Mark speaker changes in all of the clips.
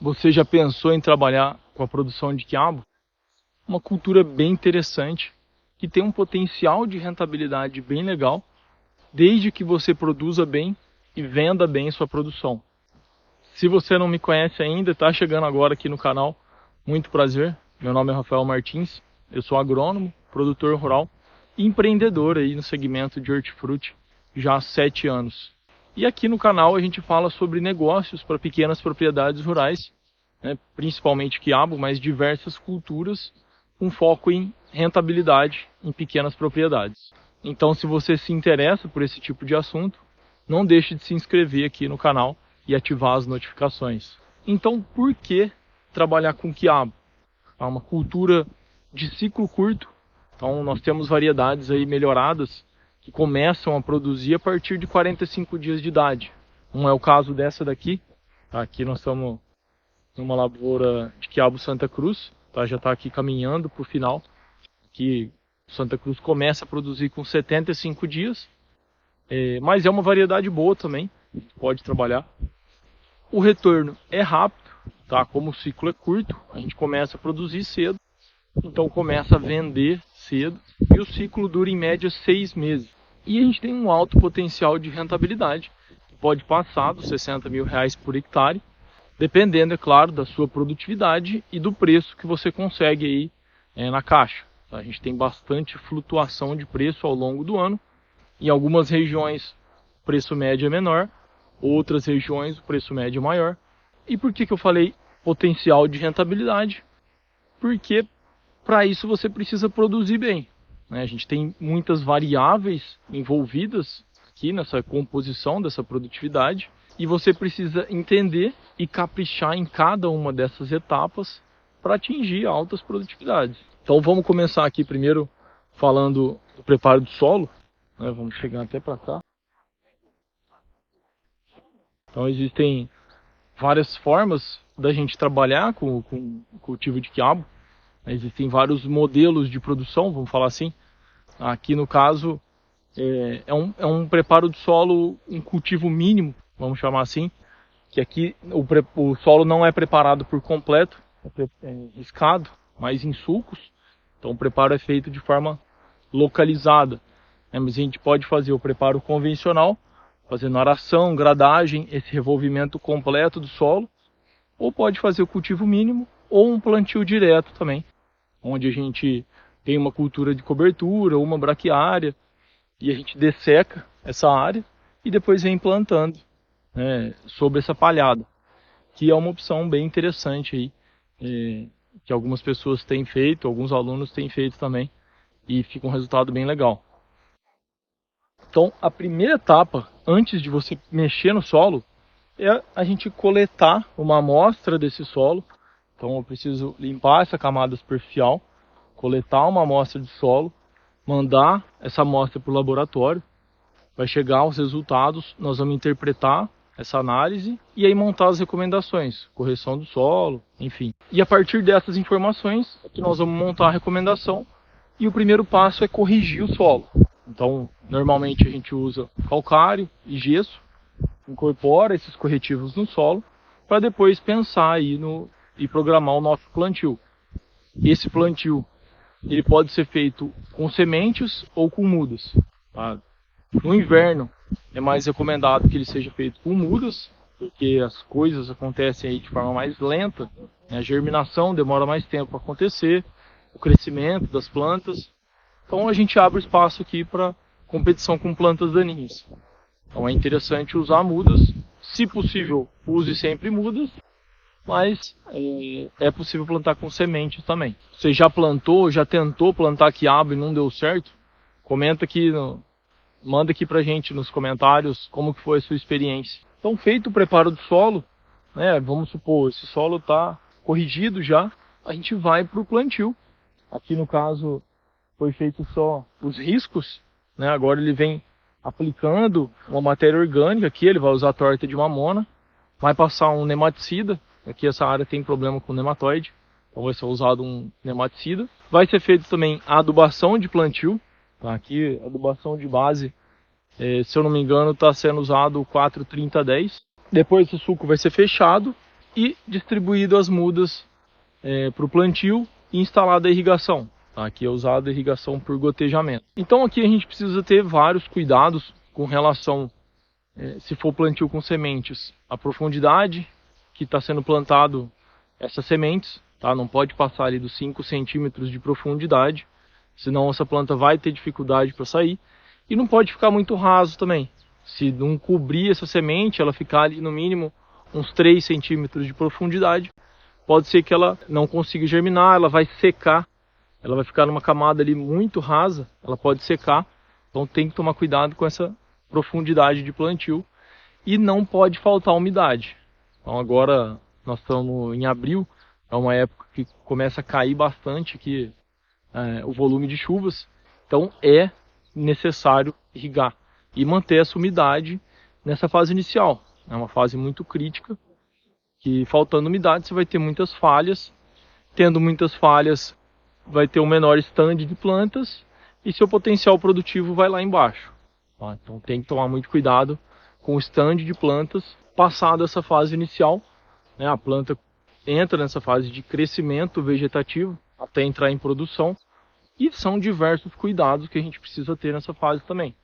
Speaker 1: Você já pensou em trabalhar com a produção de quiabo? Uma cultura bem interessante, que tem um potencial de rentabilidade bem legal, desde que você produza bem e venda bem sua produção. Se você não me conhece ainda, está chegando agora aqui no canal, muito prazer. Meu nome é Rafael Martins, eu sou agrônomo, produtor rural e empreendedor aí no segmento de hortifruti já há 7 anos. E aqui no canal a gente fala sobre negócios para pequenas propriedades rurais, né, principalmente quiabo, mas diversas culturas, com foco em rentabilidade em pequenas propriedades. Então, se você se interessa por esse tipo de assunto, não deixe de se inscrever aqui no canal e ativar as notificações. Então, por que trabalhar com quiabo? É uma cultura de ciclo curto. Então, nós temos variedades aí melhoradas que começam a produzir a partir de 45 dias de idade. Não é o caso dessa daqui. Aqui nós estamos numa lavoura de quiabo Santa Cruz. Tá? Já está aqui caminhando para o final. Aqui Santa Cruz começa a produzir com 75 dias. Mas é uma variedade boa também. Pode trabalhar. O retorno é rápido. Tá? Como o ciclo é curto, a gente começa a produzir cedo. Então começa a vender cedo e o ciclo dura em média 6 meses. E a gente tem um alto potencial de rentabilidade, que pode passar dos R$60.000 por hectare, dependendo, é claro, da sua produtividade e do preço que você consegue aí na caixa. A gente tem bastante flutuação de preço ao longo do ano. Em algumas regiões o preço médio é menor, outras regiões o preço médio é maior. E por que eu falei potencial de rentabilidade? Porque para isso você precisa produzir bem. A gente tem muitas variáveis envolvidas aqui nessa composição dessa produtividade e você precisa entender e caprichar em cada uma dessas etapas para atingir altas produtividades. Então vamos começar aqui primeiro falando do preparo do solo. Vamos chegar até para cá. Então existem várias formas da gente trabalhar com o cultivo de quiabo. Existem vários modelos de produção, vamos falar assim. Aqui no caso é um preparo do solo, um cultivo mínimo, vamos chamar assim. Que aqui o solo não é preparado por completo, é riscado, mas em sulcos. Então o preparo é feito de forma localizada. Mas a gente pode fazer o preparo convencional, fazendo aração, gradagem, esse revolvimento completo do solo. Ou pode fazer o cultivo mínimo, ou um plantio direto também, onde a gente tem uma cultura de cobertura, uma braquiária, e a gente desseca essa área e depois vem plantando sobre essa palhada, que é uma opção bem interessante aí, que algumas pessoas têm feito, alguns alunos têm feito também, e fica um resultado bem legal. Então, a primeira etapa, antes de você mexer no solo, é a gente coletar uma amostra desse solo. Então eu preciso limpar essa camada superficial, coletar uma amostra de solo, mandar essa amostra para o laboratório, vai chegar os resultados, nós vamos interpretar essa análise e aí montar as recomendações, correção do solo, enfim. E a partir dessas informações é que nós vamos montar a recomendação e o primeiro passo é corrigir o solo. Então normalmente a gente usa calcário e gesso, incorpora esses corretivos no solo para depois pensar aí e programar o nosso plantio. Esse plantio ele pode ser feito com sementes ou com mudas. Tá? No inverno é mais recomendado que ele seja feito com mudas, porque as coisas acontecem aí de forma mais lenta, A germinação demora mais tempo para acontecer, o crescimento das plantas. Então a gente abre espaço aqui para competição com plantas daninhas. Então é interessante usar mudas, se possível use sempre mudas, mas é possível plantar com sementes também. Você já plantou, já tentou plantar quiabo e não deu certo? Comenta aqui, manda aqui pra gente nos comentários como que foi a sua experiência. Então feito o preparo do solo, vamos supor, esse solo está corrigido já, a gente vai para o plantio. Aqui no caso foi feito só os riscos, agora ele vem aplicando uma matéria orgânica aqui, ele vai usar a torta de mamona, vai passar um nematicida, aqui essa área tem problema com nematóide, então vai ser usado um nematicida. Vai ser feito também a adubação de plantio, tá? Aqui a adubação de base, se eu não me engano, está sendo usado o 4-30-10. Depois o suco vai ser fechado e distribuído as mudas para o plantio e instalada a irrigação. Tá? Aqui é usada a irrigação por gotejamento. Então aqui a gente precisa ter vários cuidados com relação, se for plantio com sementes, a profundidade que está sendo plantado essas sementes. Tá? Não pode passar ali dos 5 centímetros de profundidade, senão essa planta vai ter dificuldade para sair. E não pode ficar muito raso também. Se não cobrir essa semente, ela ficar ali no mínimo uns 3 centímetros de profundidade, pode ser que ela não consiga germinar, ela vai secar, ela vai ficar numa camada ali muito rasa, ela pode secar. Então tem que tomar cuidado com essa profundidade de plantio e não pode faltar umidade. Então agora nós estamos em abril, é uma época que começa a cair bastante aqui o volume de chuvas, então é necessário irrigar e manter essa umidade nessa fase inicial. É uma fase muito crítica, que faltando umidade você vai ter muitas falhas. Tendo muitas falhas, vai ter um menor stand de plantas e seu potencial produtivo vai lá embaixo. Tá? Então tem que tomar muito cuidado com o stand de plantas. Passado essa fase inicial, né, a planta entra nessa fase de crescimento vegetativo até entrar em produção. E são diversos cuidados que a gente precisa ter nessa fase também.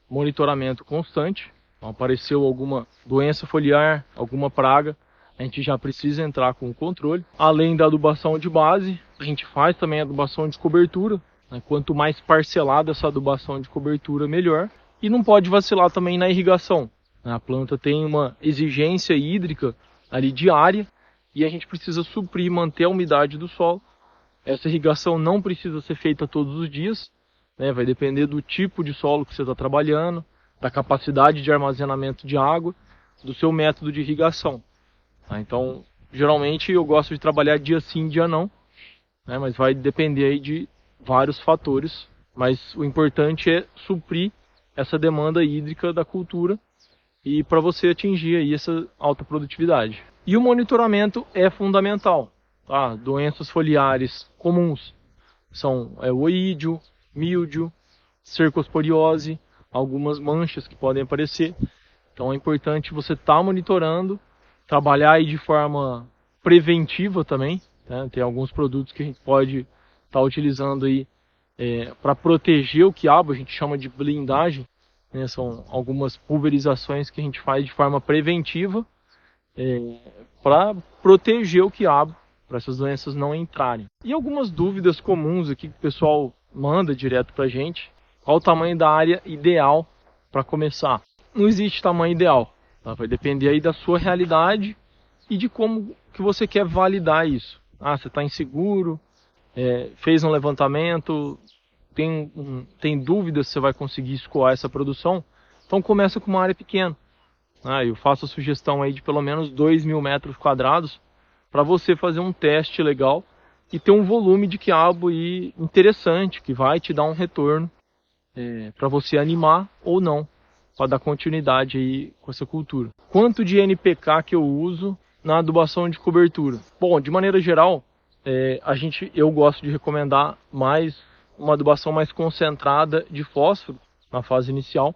Speaker 1: Monitoramento constante. Então, apareceu alguma doença foliar, alguma praga, a gente já precisa entrar com o controle. Além da adubação de base, a gente faz também a adubação de cobertura. Né? Quanto mais parcelada essa adubação de cobertura, melhor. E não pode vacilar também na irrigação. A planta tem uma exigência hídrica ali diária e a gente precisa suprir e manter a umidade do solo. Essa irrigação não precisa ser feita todos os dias, né? Vai depender do tipo de solo que você está trabalhando, da capacidade de armazenamento de água, do seu método de irrigação. Tá? Então, geralmente eu gosto de trabalhar dia sim, dia não, né? Mas vai depender aí de vários fatores. Mas o importante é suprir essa demanda hídrica da cultura e para você atingir aí essa alta produtividade. E o monitoramento é fundamental. Tá? Doenças foliares comuns são o oídio, míldio, cercosporiose, algumas manchas que podem aparecer. Então é importante você estar monitorando, trabalhar aí de forma preventiva também. Né? Tem alguns produtos que a gente pode estar utilizando aí para proteger o quiabo, a gente chama de blindagem. Né? São algumas pulverizações que a gente faz de forma preventiva para proteger o quiabo, para essas doenças não entrarem. E algumas dúvidas comuns aqui que o pessoal manda direto para a gente. Qual o tamanho da área ideal para começar? Não existe tamanho ideal. Tá? Vai depender aí da sua realidade e de como que você quer validar isso. Você está inseguro, fez um levantamento, tem dúvidas se você vai conseguir escoar essa produção? Então começa com uma área pequena. Eu faço a sugestão aí de pelo menos 2.000 metros quadrados para você fazer um teste legal e ter um volume de quiabo aí interessante, que vai te dar um retorno para você animar ou não, para dar continuidade aí com essa cultura. Quanto de NPK que eu uso na adubação de cobertura? Bom, de maneira geral, eu gosto de recomendar uma adubação mais concentrada de fósforo na fase inicial.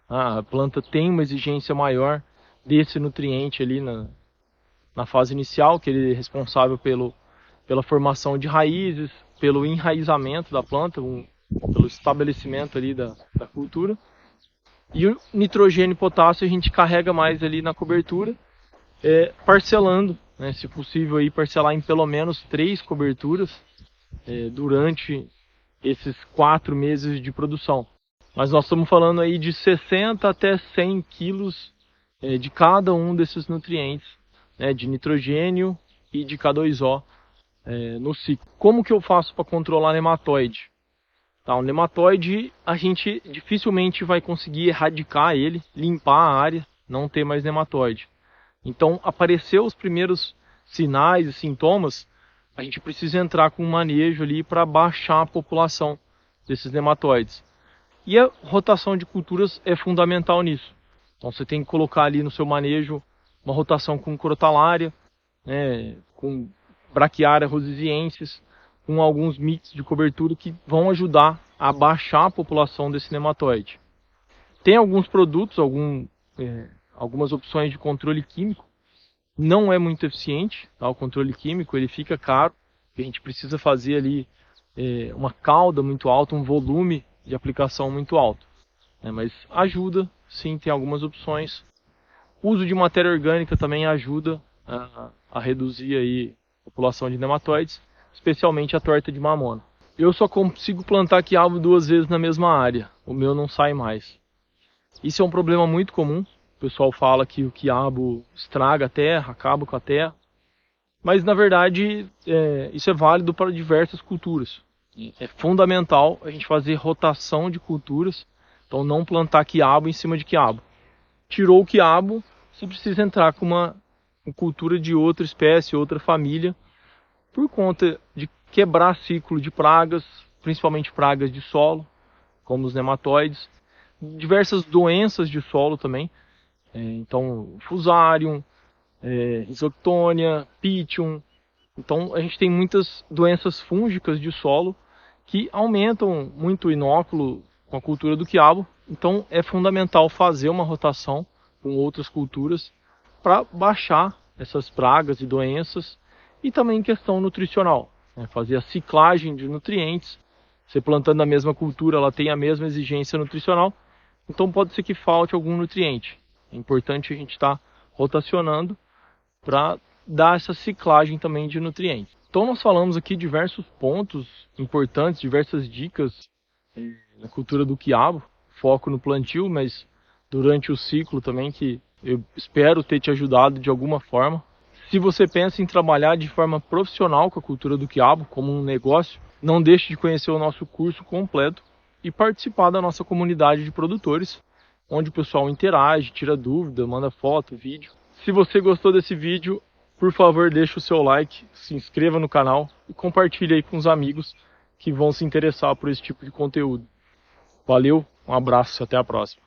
Speaker 1: A planta tem uma exigência maior desse nutriente ali na fase inicial, que ele é responsável pela formação de raízes, pelo enraizamento da planta, pelo estabelecimento ali da cultura. E o nitrogênio e potássio a gente carrega mais ali na cobertura, parcelando, né, se possível aí parcelar em pelo menos 3 coberturas durante esses 4 meses de produção. Mas nós estamos falando aí de 60 até 100 quilos de cada um desses nutrientes, né, de nitrogênio e de K2O no ciclo. Como que eu faço para controlar nematóide? Tá, o nematóide a gente dificilmente vai conseguir erradicar ele, limpar a área, não ter mais nematóide. Então, apareceu os primeiros sinais e sintomas, a gente precisa entrar com um manejo ali para baixar a população desses nematóides. E a rotação de culturas é fundamental nisso. Então você tem que colocar ali no seu manejo uma rotação com crotalária, né, com braquiária rosiziensis, com alguns mix de cobertura que vão ajudar a baixar a população desse nematóide. Tem alguns produtos, algumas opções de controle químico não é muito eficiente, tá? O controle químico ele fica caro, a gente precisa fazer ali uma cauda muito alta, um volume de aplicação muito alto, né? Mas ajuda, sim, tem algumas opções. O uso de matéria orgânica também ajuda a reduzir aí a população de nematóides, especialmente a torta de mamona. Eu só consigo plantar quiabo 2 vezes na mesma área, o meu não sai mais. Isso é um problema muito comum, o pessoal fala que o quiabo estraga a terra, acaba com a terra, mas na verdade isso é válido para diversas culturas. É fundamental a gente fazer rotação de culturas, então não plantar quiabo em cima de quiabo. Tirou o quiabo, você precisa entrar com uma cultura de outra espécie, outra família, por conta de quebrar ciclo de pragas, principalmente pragas de solo, como os nematóides, diversas doenças de solo também, então Fusarium, Isoctônia, Pythium. Então a gente tem muitas doenças fúngicas de solo que aumentam muito o inóculo com a cultura do quiabo, então é fundamental fazer uma rotação com outras culturas para baixar essas pragas e doenças, e também questão nutricional, né? Fazer a ciclagem de nutrientes. Você plantando a mesma cultura, ela tem a mesma exigência nutricional, então pode ser que falte algum nutriente. É importante a gente estar rotacionando para dar essa ciclagem também de nutrientes. Então nós falamos aqui diversos pontos importantes, diversas dicas na cultura do quiabo, foco no plantio, mas durante o ciclo também, que eu espero ter te ajudado de alguma forma. Se você pensa em trabalhar de forma profissional com a cultura do quiabo, como um negócio, não deixe de conhecer o nosso curso completo e participar da nossa comunidade de produtores, onde o pessoal interage, tira dúvida, manda foto, vídeo. Se você gostou desse vídeo, por favor, deixe o seu like, se inscreva no canal e compartilhe aí com os amigos que vão se interessar por esse tipo de conteúdo. Valeu, um abraço, até a próxima.